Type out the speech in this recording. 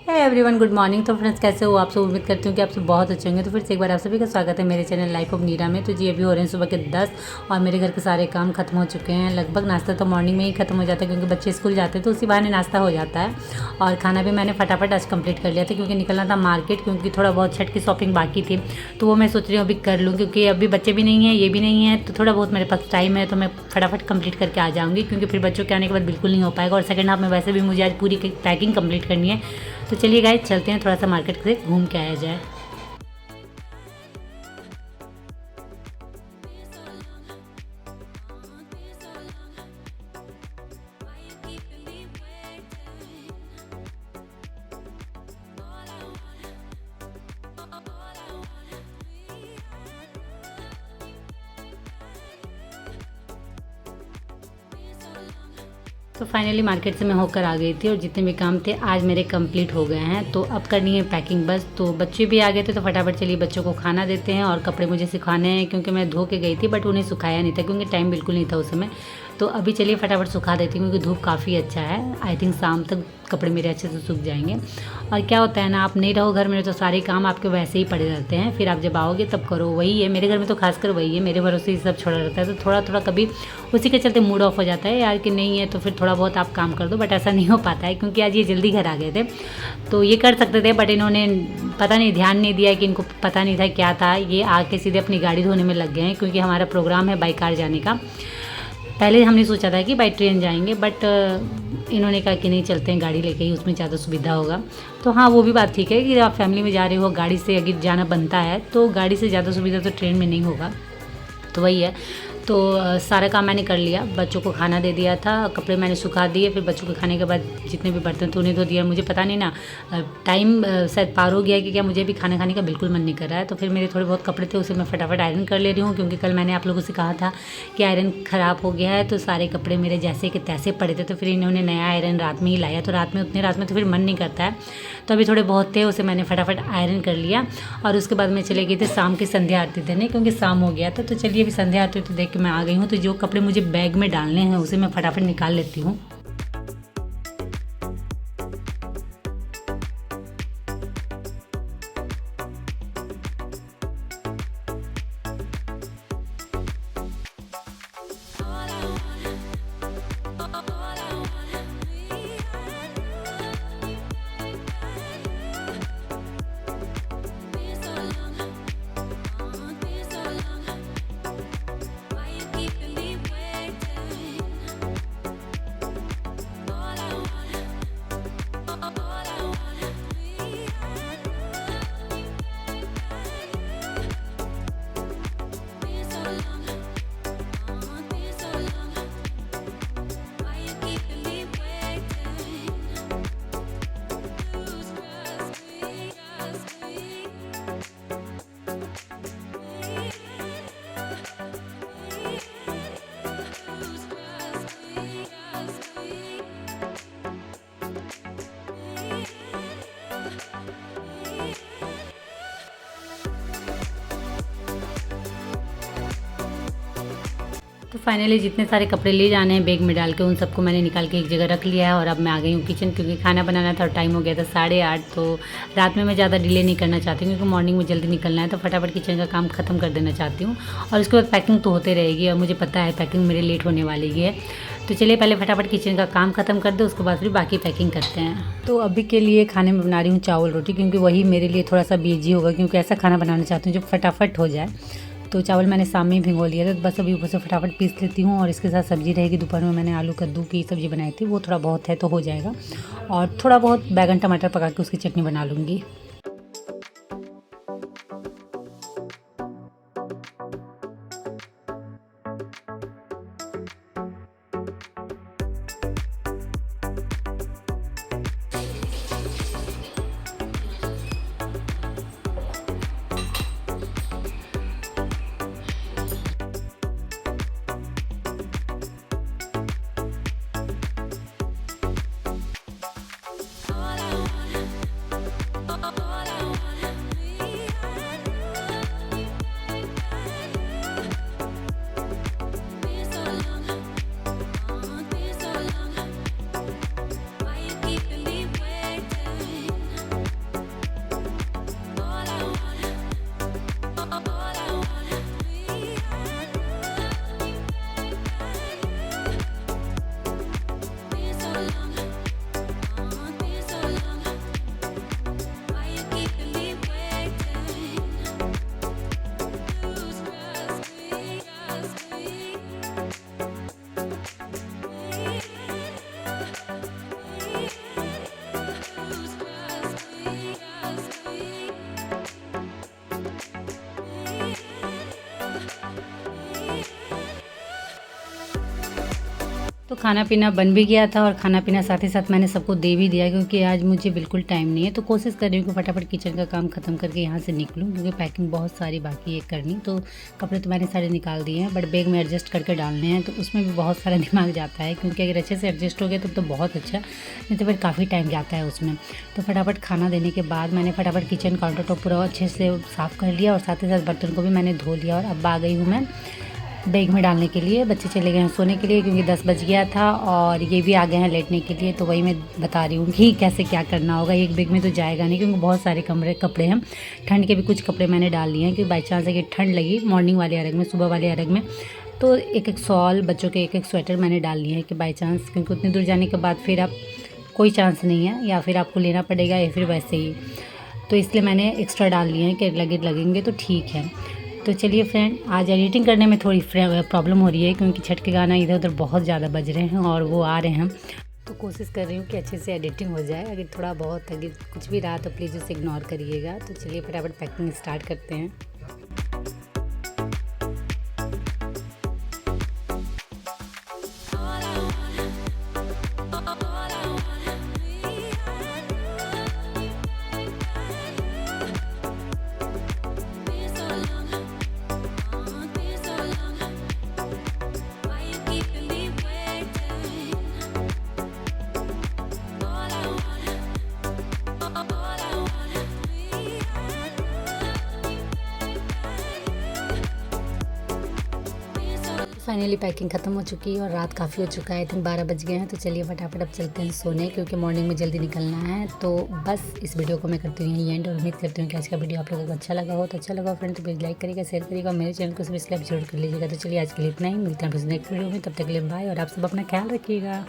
है everyone, good morning. तो friends, कैसे हो आप सब? उम्मीद करती हूँ कि आप सब बहुत अच्छे होंगे। तो फिर से एक बार आप सभी का स्वागत है मेरे चैनल लाइफ ऑफ नीरा में। तो जी अभी हो रहे हैं सुबह के 10 और मेरे घर के सारे काम खत्म हो चुके हैं लगभग। नाश्ता तो मॉर्निंग में ही खत्म हो जाता है क्योंकि बच्चे स्कूल जाते हैं तो उसी बहाने नाश्ता हो जाता है। और खाना भी मैंने फटाफट आज कंप्लीट कर लिया था क्योंकि निकलना था मार्केट, क्योंकि थोड़ा बहुत छठ की शॉपिंग बाकी थी। तो वो मैं सोच रही हूँ अभी कर लूँ क्योंकि अभी बच्चे भी नहीं हैं, ये भी नहीं है, तो थोड़ा बहुत मेरे पास टाइम है तो मैं फटाफट कंप्लीट करके आ जाऊँगी क्योंकि फिर बच्चों के आने के बाद बिल्कुल नहीं हो पाएगा। और सेकंड हाफ में वैसे भी मुझे आज पूरी पैकिंग कंप्लीट करनी है। तो चलिए गाइस, चलते हैं, थोड़ा सा मार्केट से घूम के आया जाए। तो फाइनली मार्केट से मैं होकर आ गई थी और जितने भी काम थे आज मेरे कंप्लीट हो गए हैं। तो अब करनी है पैकिंग बस। तो बच्चे भी आ गए थे तो फटाफट चलिए बच्चों को खाना देते हैं और कपड़े मुझे सुखाने हैं क्योंकि मैं धो के गई थी बट उन्हें सुखाया नहीं था क्योंकि टाइम बिल्कुल नहीं था उस समय। तो अभी चलिए फटाफट सुखा देती हूँ क्योंकि धूप काफ़ी अच्छा है। आई थिंक शाम तक कपड़े मेरे अच्छे से सूख जाएंगे। और क्या होता है ना, आप नहीं रहो घर में तो सारे काम आपके वैसे ही पड़े रहते हैं, फिर आप जब आओगे तब करो। वही है मेरे घर में तो खासकर वही है, मेरे भरोसे ही सब छोड़ा रहता है। तो थोड़ा थोड़ा कभी उसी के चलते मूड ऑफ हो जाता है यार कि नहीं है तो फिर थोड़ा बहुत आप काम कर दो, बट ऐसा नहीं हो पाता है क्योंकि आज ये जल्दी घर आ गए थे। तो ये कर सकते थे बट इन्होंने पता नहीं ध्यान नहीं दिया कि इनको पता नहीं था क्या था। ये आके सीधे अपनी गाड़ी धोने में लग गए हैं क्योंकि हमारा प्रोग्राम है बाई कार जाने का। पहले हमने सोचा था कि बाई ट्रेन जाएंगे बट इन्होंने कहा कि नहीं, चलते हैं गाड़ी लेके ही, उसमें ज़्यादा सुविधा होगा। तो हाँ, वो भी बात ठीक है कि आप फैमिली में जा रहे हो, गाड़ी से अगर जाना बनता है तो गाड़ी से ज़्यादा सुविधा तो ट्रेन में नहीं होगा। तो वही है। तो सारा काम मैंने कर लिया, बच्चों को खाना दे दिया था, कपड़े मैंने सुखा दिए, फिर बच्चों के खाने के बाद जितने भी बर्तन थे उन्हें धो दिया। मुझे पता नहीं ना टाइम शायद पार हो गया कि क्या, मुझे भी खाना खाने का बिल्कुल मन नहीं कर रहा है। तो फिर मेरे थोड़े बहुत कपड़े थे उसे मैं फटाफट आयरन कर ले रही हूँ क्योंकि कल मैंने आप लोगों से कहा था कि आयरन ख़राब हो गया है तो सारे कपड़े मेरे जैसे के तैसे पड़े थे। तो फिर इन्होंने नया आयरन रात में ही लाया, तो रात में तो फिर मन नहीं करता है। तो अभी थोड़े बहुत थे उसे मैंने फटाफट आयरन कर लिया और उसके बाद मैं चले गई थी शाम की संध्या आरती देने क्योंकि शाम हो गया था। तो चलिए अभी संध्या आरती तो देख के मैं आ गई हूँ। तो जो कपड़े मुझे बैग में डालने हैं उसे मैं फटाफट निकाल लेती हूँ। तो फाइनली जितने सारे कपड़े ले जाने हैं बैग में डाल के उन सबको मैंने निकाल के एक जगह रख लिया है और अब मैं आ गई हूँ किचन क्योंकि खाना बनाना था और टाइम हो गया था 8:30। तो रात में मैं ज़्यादा डिले नहीं करना चाहती हूँ क्योंकि मॉर्निंग में जल्दी निकलना है, तो फटाफट किचन का काम ख़त्म कर देना चाहती हूँ। और उसके बाद पैकिंग तो होते रहेगी और मुझे पता है पैकिंग मेरी लेट होने वाली है। तो चलिए पहले फटाफट किचन का काम ख़त्म कर दो, उसके बाद फिर बाकी पैकिंग करते हैं। तो अभी के लिए खाने में बना रही हूँ चावल रोटी क्योंकि वही मेरे लिए थोड़ा सा बिजी होगा क्योंकि ऐसा खाना बनाना चाहती हूँ जो फटाफट हो जाए। तो चावल मैंने शाम में भिगो लिया था, तो बस अभी ऊपर से फटाफट पीस लेती हूँ और इसके साथ सब्जी रहेगी। दोपहर में मैंने आलू कद्दू की सब्ज़ी बनाई थी, वो थोड़ा बहुत है तो हो जाएगा। और थोड़ा बहुत बैगन टमाटर पका के उसकी चटनी बना लूँगी। तो खाना पीना बन भी गया था और खाना पीना साथ ही साथ मैंने सबको दे भी दिया, क्योंकि आज मुझे बिल्कुल टाइम नहीं है। तो कोशिश कर रही हूँ कि फटाफट किचन का काम ख़त्म करके यहाँ से निकलूँ, क्योंकि पैकिंग बहुत सारी बाकी है करनी। तो कपड़े तो मैंने सारे निकाल दिए हैं, बट बैग में एडजस्ट करके डालने हैं, तो उसमें भी बहुत सारा दिमाग जाता है, क्योंकि अगर अच्छे से एडजस्ट हो गया तो बहुत अच्छा, नहीं तो फिर काफ़ी टाइम जाता है उसमें। तो फटाफट खाना देने के बाद मैंने फटाफट किचन काउंटर टॉप पूरा अच्छे से साफ़ कर लिया और साथ ही साथ बर्तन को भी मैंने धो लिया। और अब आ गई हूँ मैं बैग में डालने के लिए। बच्चे चले गए हैं सोने के लिए, क्योंकि 10 बज गया था और ये भी आ गए हैं लेटने के लिए। तो वही मैं बता रही हूँ कि कैसे क्या करना होगा। एक बैग में तो जाएगा नहीं, क्योंकि बहुत सारे कपड़े हैं। ठंड के भी कुछ कपड़े मैंने डाल लिए हैं, क्योंकि बाई चांस अगर ठंड लगी मॉर्निंग वाले अर्घ में, सुबह वाले अर्घ में, तो एक एक शॉल, बच्चों के एक एक स्वेटर मैंने डाल लिए हैं कि बाई चांस, क्योंकि उतनी दूर जाने के बाद फिर आप कोई चांस नहीं है, या फिर आपको लेना पड़ेगा या फिर वैसे ही। तो इसलिए मैंने एक्स्ट्रा डाल लिए हैं कि लगेंगे तो ठीक है। तो चलिए फ्रेंड, आज एडिटिंग करने में थोड़ी प्रॉब्लम हो रही है, क्योंकि छठ के गाना इधर उधर बहुत ज़्यादा बज रहे हैं और वो आ रहे हैं। तो कोशिश कर रही हूँ कि अच्छे से एडिटिंग हो जाए। अगर थोड़ा बहुत अगर कुछ भी रहा तो प्लीज़ उसे इग्नोर करिएगा। तो चलिए फटाफट पैकिंग स्टार्ट करते हैं। फाइनली पैकिंग ख़त्म हो चुकी है और रात काफ़ी हो चुका है, आई थिंक 12 बज गए हैं। तो चलिए फटाफट अब चलते हैं सोने, क्योंकि मॉर्निंग में जल्दी निकलना है। तो बस इस वीडियो को मैं करती हूँ यही एंड, और उम्मीद करती हूँ कि आज का वीडियो आप लोगों को अच्छा लगा हो। तो अच्छा लगा फ्रेंड तो प्लीज़ लाइक करिएगा, शेयर करिएगा और मेरे चैनल को सब्सक्राइब जरूर कर लीजिएगा। तो चलिए आज के लिए इतना ही, मिलते हैं नेक्स्ट वीडियो में। तब तक के लिए बाय, और आप सब अपना ख्याल रखिएगा।